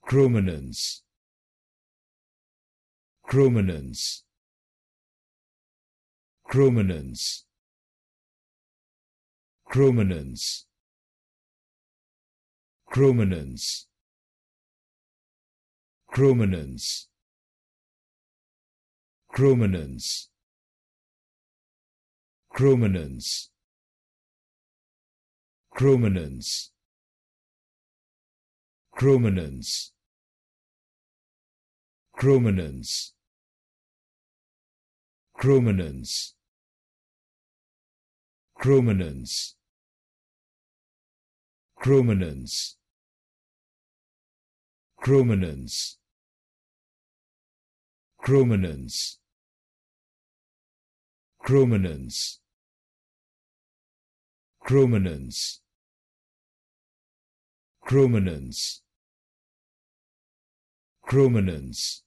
Chrominance, chrominance, chrominance, chrominance, chrominance, chrominance, chrominance, chrominance, chrominance, chrominance, chrominance, chrominance, chrominance, chrominance, chrominance, chrominance, chrominance, chrominance, chrominance, chrominance,